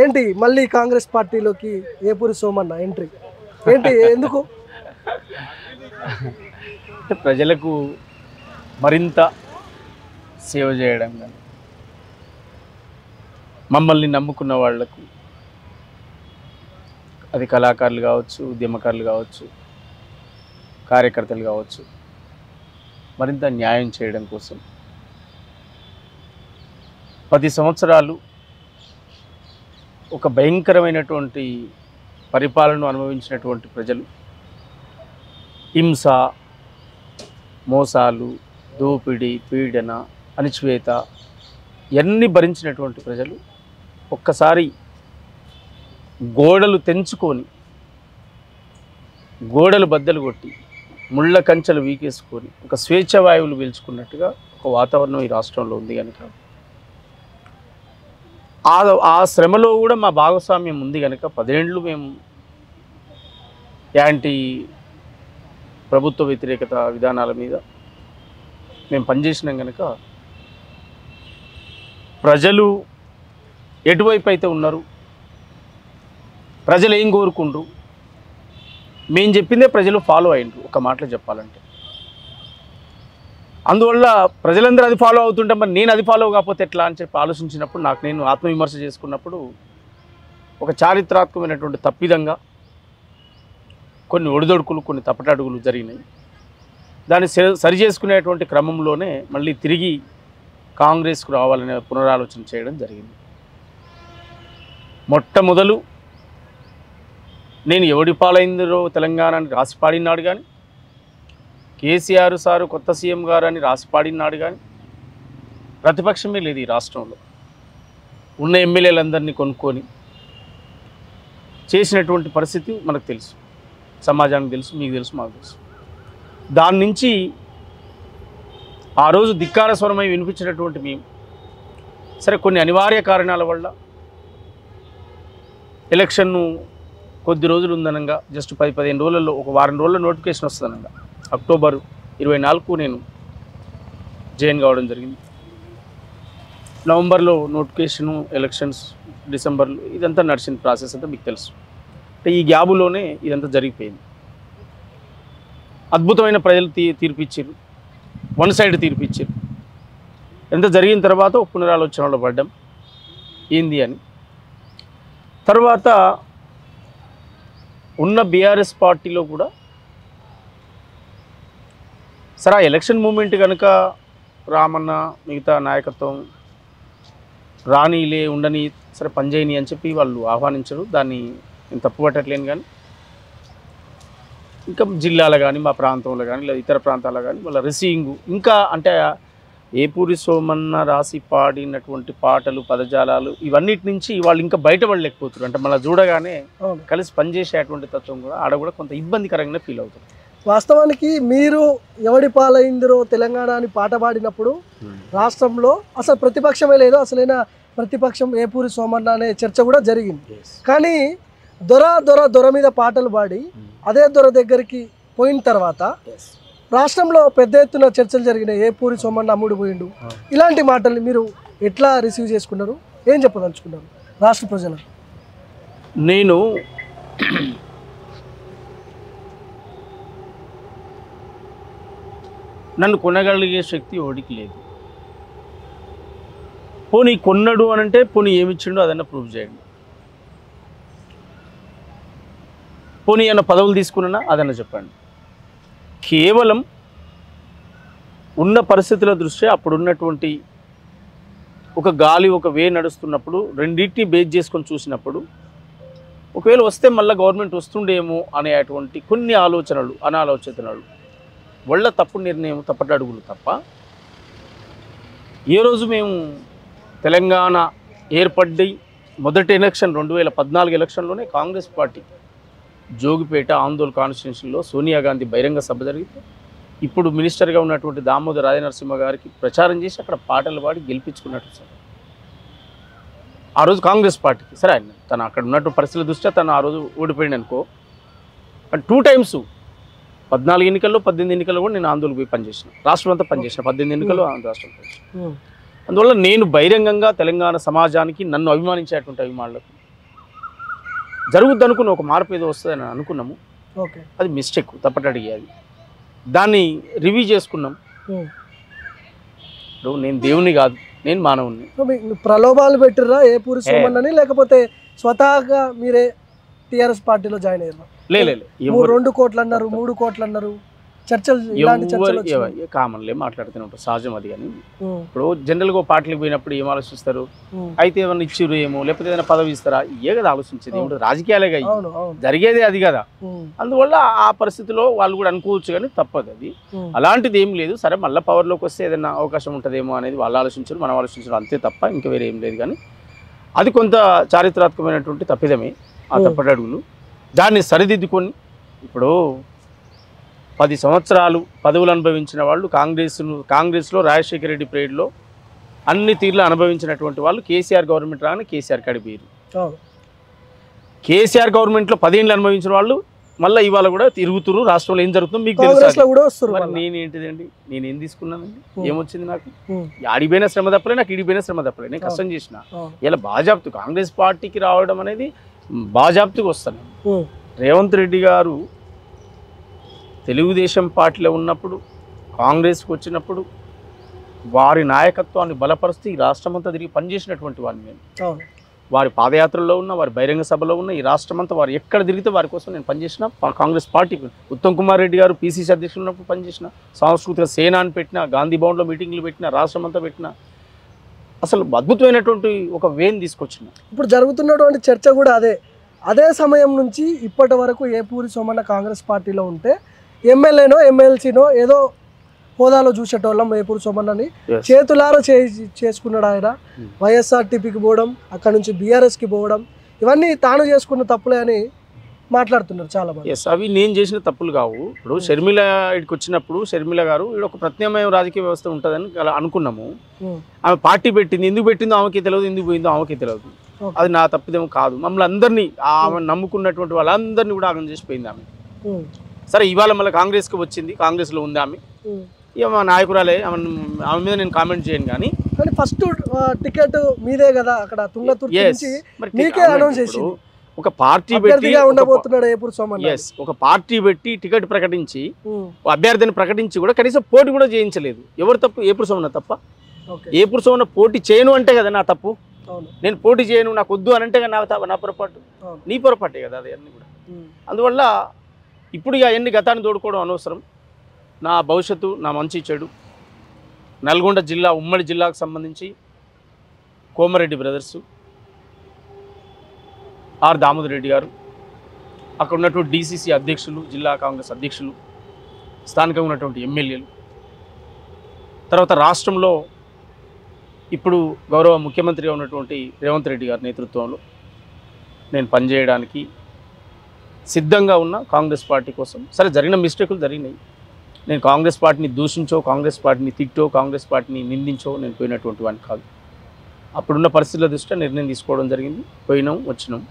ఏంటి మళ్ళీ కాంగ్రెస్ పార్టీలోకి ఏపూరి సోమన్న ఎంట్రీ ఏంటి ఎందుకు? ప్రజలకు మరింత సేవ చేయడం కానీ, మమ్మల్ని నమ్ముకున్న వాళ్లకు, అది కళాకారులు కావచ్చు, ఉద్యమకారులు కావచ్చు, కార్యకర్తలు కావచ్చు, మరింత న్యాయం చేయడం కోసం 10 సంవత్సరాలు ఒక భయంకరమైనటువంటి పరిపాలనను అనుభవించినటువంటి ప్రజలు, హింస, మోసాలు, దోపిడీ, పీడన, అణచివేత ఇవన్నీ భరించినటువంటి ప్రజలు ఒక్కసారి గోడలు తెంచుకొని, గోడలు బద్దలు కొట్టి, ముళ్ళ కంచెలు వీకేసుకొని ఒక స్వేచ్ఛ వాయువులు పీల్చుకున్నట్టుగా ఒక వాతావరణం ఈ రాష్ట్రంలో ఉంది కనుక ఆ శ్రమలో కూడా మా భాగస్వామ్యం ఉంది కనుక 10 ఏళ్ళు మేము యాంటీ ప్రభుత్వ వ్యతిరేకత విధానాల మీద మేము పనిచేసినాం కనుక ప్రజలు ఎటువైపు అయితే ఉన్నారు, ప్రజలు ఏం కోరుకుండ్రు, మేము చెప్పిందే ప్రజలు ఫాలో అయ్యిండ్రు ఒక మాటలో చెప్పాలంటే. అందువల్ల ప్రజలందరూ అది ఫాలో అవుతుంటే మరి నేను అది ఫాలో కాకపోతే ఎట్లా అని చెప్పి ఆలోచించినప్పుడు నాకు నేను ఆత్మవిమర్శ చేసుకున్నప్పుడు ఒక చారిత్రాత్మకమైనటువంటి తప్పిదంగా కొన్ని ఒడిదొడుకులు, కొన్ని తప్పటడుగులు జరిగినాయి. దాన్ని సరి చేసుకునేటువంటి క్రమంలోనే మళ్ళీ తిరిగి కాంగ్రెస్కు రావాలనే పునరాలోచన చేయడం జరిగింది. మొట్టమొదలు నేను ఎవడి పాలైందో తెలంగాణని రాసి పాడినాడు కానీ, కేసీఆర్ సారు కొత్త సీఎం గారు అని రాసి పాడినాడు కానీ, ప్రతిపక్షమే లేదు ఈ రాష్ట్రంలో. ఉన్న ఎమ్మెల్యేలందరినీ కొనుక్కొని చేసినటువంటి పరిస్థితి మనకు తెలుసు, సమాజానికి తెలుసు, మీకు తెలుసు, మాకు తెలుసు. దాని నుంచి ఆ రోజు ధిక్కార స్వరమై వినిపించినటువంటి మేము సరే కొన్ని అనివార్య కారణాల వల్ల ఎలక్షన్ను కొద్ది రోజులు ఉందనగా జస్ట్ 10-15 రోజులలో, ఒక వారం రోజుల్లో నోటిఫికేషన్ వస్తుందనగా అక్టోబర్ 24 నేను జాయిన్ కావడం జరిగింది. నవంబర్లో నోటిఫికేషను, ఎలక్షన్స్ డిసెంబర్లో, ఇదంతా నడిచిన ప్రాసెస్ అంతా మీకు తెలుసు. అంటే ఈ గ్యాబులోనే ఇదంతా జరిగిపోయింది. అద్భుతమైన ప్రజలు తీర్పిచ్చారు, వన్ సైడ్ తీర్పిచ్చారు. ఎంత జరిగిన తర్వాత ఒక పునరాలోచనలో పడ్డాం ఏంది అని. తర్వాత ఉన్న బీఆర్ఎస్ పార్టీలో కూడా సరే ఆ ఎలక్షన్ మూమెంట్ కనుక రామన్న మిగతా నాయకత్వం రానీలే ఉండని సరే పనిచేయని అని చెప్పి వాళ్ళు ఆహ్వానించరు. దాన్ని నేను తప్పుపట్టట్లేను. కానీ ఇంకా జిల్లాలో కానీ, మా ప్రాంతంలో కానీ, లేదా ఇతర ప్రాంతాల్లో కానీ వాళ్ళ రిసీవింగ్ ఇంకా అంటే ఏపూరి సోమన్న రాసి పాడినటువంటి పాటలు, పదజాలాలు ఇవన్నిటి నుంచి వాళ్ళు ఇంకా బయటపడలేకపోతున్నారు. అంటే మళ్ళీ చూడగానే కలిసి పనిచేసేటువంటి తత్వం కూడా ఆడ కూడా కొంత ఇబ్బందికరంగానే ఫీల్ అవుతుంది. వాస్తవానికి మీరు ఎవడి పాలైందిరో తెలంగాణ అని పాట పాడినప్పుడు రాష్ట్రంలో అసలు ప్రతిపక్షమే లేదు, అసలైన ప్రతిపక్షం ఏపూరి సోమన్న అనే చర్చ కూడా జరిగింది. కానీ దొర మీద పాటలు పాడి అదే దొర దగ్గరికి పోయిన తర్వాత రాష్ట్రంలో పెద్ద ఎత్తున చర్చలు జరిగినాయి. ఏపూరి సోమన్న అమ్ముడు పోయిండు, ఇలాంటి మాటల్ని మీరు ఎట్లా రిసీవ్ చేసుకున్నారు, ఏం చెప్పదలుచుకున్నారు రాష్ట్ర ప్రజలకు? నేను నన్ను కొనగలిగే శక్తి ఓడికి లేదు. పోనీ కొన్నాడు అని అంటే పోనీ ఏమిచ్చిండో అదన్నా ప్రూవ్ చేయండి. పోనీ ఏమన్నా పదవులు తీసుకున్నా అదన్నా చెప్పండి. కేవలం ఉన్న పరిస్థితుల దృష్ట్యా అప్పుడున్నటువంటి ఒక గాలి, ఒక వే నడుస్తున్నప్పుడు రెండింటిని బేస్ చేసుకొని చూసినప్పుడు ఒకవేళ వస్తే మళ్ళీ గవర్నమెంట్ వస్తుండేమో అనేటువంటి కొన్ని ఆలోచనలు, అనాలోచనలు వాళ్ళ తప్పుడు నిర్ణయం, తప్పటి అడుగులు తప్ప ఏ రోజు మేము తెలంగాణ ఏర్పడ్డి మొదటి ఎలక్షన్ 2014 ఎలక్షన్లోనే కాంగ్రెస్ పార్టీ జోగిపేట ఆందోళన కాన్స్టిట్యూన్సీలో సోనియా గాంధీ బహిరంగ సభ జరిగితే ఇప్పుడు మినిస్టర్గా ఉన్నటువంటి దామోదర్ రాజనరసింహ గారికి ప్రచారం చేసి అక్కడ పాటలు పాడి గెలిపించుకున్నట్టు సార్. ఆ రోజు కాంగ్రెస్ పార్టీకి సరే ఆయన తను అక్కడ ఉన్నట్టు పరిస్థితుల దృష్ట్యా తను ఆ రోజు ఓడిపోయింది అనుకో. అండ్ 2 టైమ్స్ 14 ఎన్నికల్లో 18 ఎన్నికల్లో కూడా నేను ఆందోళన పోయి పనిచేసిన, రాష్ట్రం అంతా పనిచేసిన, 18 ఎన్నికల్లో రాష్ట్రం పనిచేసిన. అందువల్ల నేను బహిరంగంగా తెలంగాణ సమాజానికి, నన్ను అభిమానించేటువంటి అభిమానులకు జరుగుద్ది అనుకున్న ఒక మార్పు ఏదో వస్తుందని అనుకున్నాము. ఓకే. అది మిస్టేక్, తప్పటడిగి అది దాన్ని రివ్యూ చేసుకున్నాం. ఇప్పుడు నేను దేవుని కాదు, నేను మానవుని. ప్రలోభాలు పెట్టిర్రా ఏపూరి సోమన్నని, లేకపోతే స్వతహాగా మీరే టీఆర్ఎస్ పార్టీలో జాయిన్ అయ్యారు? లేదు, 2 కోట్లు అన్నారు, 3 కోట్లు అన్నారు, చర్చలు ఇలాంటి చర్చలు కామన్లే మాట్లాడుతూనే ఉంటారు, సహజం అది. కానీ ఇప్పుడు జనరల్గా పార్టీలకు పోయినప్పుడు ఏం ఆలోచిస్తారు, అయితే ఏమన్నా ఇచ్చిరు ఏమో, లేకపోతే ఏదైనా పదవి ఇస్తారా, ఏ కదా ఆలోచించేది. ఇప్పుడు రాజకీయాలేగా జరిగేది అది కదా. అందువల్ల ఆ పరిస్థితిలో వాళ్ళు కూడా అనుకోవచ్చు, కానీ తప్పదు అది. అలాంటిది ఏం లేదు. సరే మళ్ళీ పవర్లోకి వస్తే ఏదైనా అవకాశం ఉంటుందేమో అనేది వాళ్ళు ఆలోచించరు, మనం ఆలోచించరు, అంతే తప్ప ఇంకా వేరే ఏం లేదు. కానీ అది కొంత చారిత్రాత్మకమైనటువంటి తప్పిదమే. ఆ తప్పటడుగులు దాన్ని సరిదిద్దుకొని ఇప్పుడు 10 సంవత్సరాలు పదవులు అనుభవించిన వాళ్ళు కాంగ్రెస్లో రాజశేఖర రెడ్డి పీరియడ్లో అన్ని తీర్లు అనుభవించినటువంటి వాళ్ళు కేసీఆర్ గవర్నమెంట్ రాగానే కేసీఆర్ కడిపోయారు. కేసీఆర్ గవర్నమెంట్లో 10 ఏళ్ళు అనుభవించిన వాళ్ళు మళ్ళీ ఇవాళ కూడా తిరుగుతురు. రాష్ట్రంలో ఏం జరుగుతుందో మీకు తెలుసు. నేనేంటిదండి, నేనేం తీసుకున్నానండి, ఏమొచ్చింది నాకు? ఆడిపోయిన శ్రమ తప్పలే, నాకు ఇడిపోయిన శ్రమ తప్పలే, నేను కష్టం చేసిన. ఇలా బాజాప్తు కాంగ్రెస్ పార్టీకి రావడం అనేది బాజాప్తుకు వస్తాను. రేవంత్ రెడ్డి గారు తెలుగుదేశం పార్టీలో ఉన్నప్పుడు, కాంగ్రెస్కి వచ్చినప్పుడు వారి నాయకత్వాన్ని బలపరుస్తూ ఈ రాష్ట్రం అంతా తిరిగి పనిచేసినటువంటి వారిని నేను. వారి పాదయాత్రలో ఉన్న, వారి బహిరంగ సభలో ఉన్న, ఈ రాష్ట్రం అంతా వారు ఎక్కడ తిరిగితే వారి కోసం నేను పనిచేసిన. కాంగ్రెస్ పార్టీకి ఉత్తమ్ కుమార్ రెడ్డి గారు పిసిసి అధ్యక్షులు ఉన్నప్పుడు పనిచేసిన, సాంస్కృతిక సేన అని పెట్టిన, గాంధీ భవన్లో మీటింగ్లు పెట్టిన, రాష్ట్రం అంతా పెట్టిన, అసలు అద్భుతమైనటువంటి ఒక వేన్ తీసుకొచ్చిన. ఇప్పుడు జరుగుతున్నటువంటి చర్చ కూడా అదే సమయం నుంచి ఇప్పటి వరకు ఏపూరి సోమన్న కాంగ్రెస్ పార్టీలో ఉంటే ఎమ్మెల్యేనో ఎమ్మెల్సీనో ఏదో హోదాలో చూసేటోళ్ళం. ఏపూరి సోమన్నని చేతులారా చేసుకున్నాడు ఆయన. వైఎస్ఆర్టీపీకి పోవడం, అక్కడ నుంచి బీఆర్ఎస్కి పోవడం, ఇవన్నీ తాను చేసుకున్న తప్పులే అని మాట్లాడుతున్నారు చాలా మంది. అవి నేను చేసిన తప్పులు కావు. ఇప్పుడు షర్మిల ఇక్కడికి వచ్చినప్పుడు షర్మిల గారు ఇక్కడ ఒక ప్రత్యామ్నాయ రాజకీయ వ్యవస్థ ఉంటుందని అనుకున్నాము. ఆమె పార్టీ పెట్టింది, ఎందుకు పెట్టిందో ఆమెకి తెలియదు, ఎందుకు పోయిందో ఆమెకి తెలియదు. అది నా తప్పిదేమో కాదు. మమ్మల్ని అందరినీ, ఆమె నమ్ముకున్నటువంటి వాళ్ళందరినీ కూడా ఆమె చేసిపోయింది ఆమె. సరే ఇవాళ మళ్ళీ కాంగ్రెస్కి వచ్చింది, కాంగ్రెస్లో ఉంది ఆమె, ఇక మా నాయకురాలే, ఆమె మీద నేను కామెంట్ చేయను. కానీ ఫస్ట్ టికెట్ మీదే కదా అక్కడ తుంగతుర్తి నుంచి మీకే అనౌన్స్ చేసింది. ఒక పార్టీ పెట్టి ఉండబోతున్నాడు ఏపూరి సోమన్న. ఒక పార్టీ పెట్టి టికెట్ ప్రకటించి అభ్యర్థిని ప్రకటించి కూడా కనీసం పోటీ కూడా చేయించలేదు. ఎవరు తప్పు? ఏపూరి సోమన్న తప్ప? ఏపూరి సోమన్న పోటీ చేయను అంటే కదా నా తప్పు. నేను పోటీ చేయను, నాకు వద్దు అని అంటే నా పొరపాటు, నీ పొరపాటే కదా అది అన్ని కూడా. అందువల్ల ఇప్పుడు ఇక ఎన్ని గతాన్ని తోడుకోవడం అనవసరం. నా భవిష్యత్తు, నా మంచి చెడు, నల్గొండ జిల్లా ఉమ్మడి జిల్లాకు సంబంధించి కోమరెడ్డి బ్రదర్సు, ఆర్ దామోదర్ రెడ్డి గారు, అక్కడ ఉన్నటువంటి డిసిసి అధ్యక్షులు, జిల్లా కాంగ్రెస్ అధ్యక్షులు, స్థానికంగా ఉన్నటువంటి ఎమ్మెల్యేలు, తర్వాత రాష్ట్రంలో ఇప్పుడు గౌరవ ముఖ్యమంత్రిగా ఉన్నటువంటి రేవంత్ రెడ్డి గారి నేతృత్వంలో నేను పనిచేయడానికి సిద్ధంగా ఉన్న కాంగ్రెస్ పార్టీ కోసం. సరే జరిగిన మిస్టేకులు జరిగినాయి. నేను కాంగ్రెస్ పార్టీని దూషించో, కాంగ్రెస్ పార్టీని తిట్టో, కాంగ్రెస్ పార్టీని నిందించో నేను పోయినటువంటి వాడిని కాదు. అప్పుడున్న పరిస్థితుల దృష్ట్యా నిర్ణయం తీసుకోవడం జరిగింది. పోయినాం, వచ్చినాం.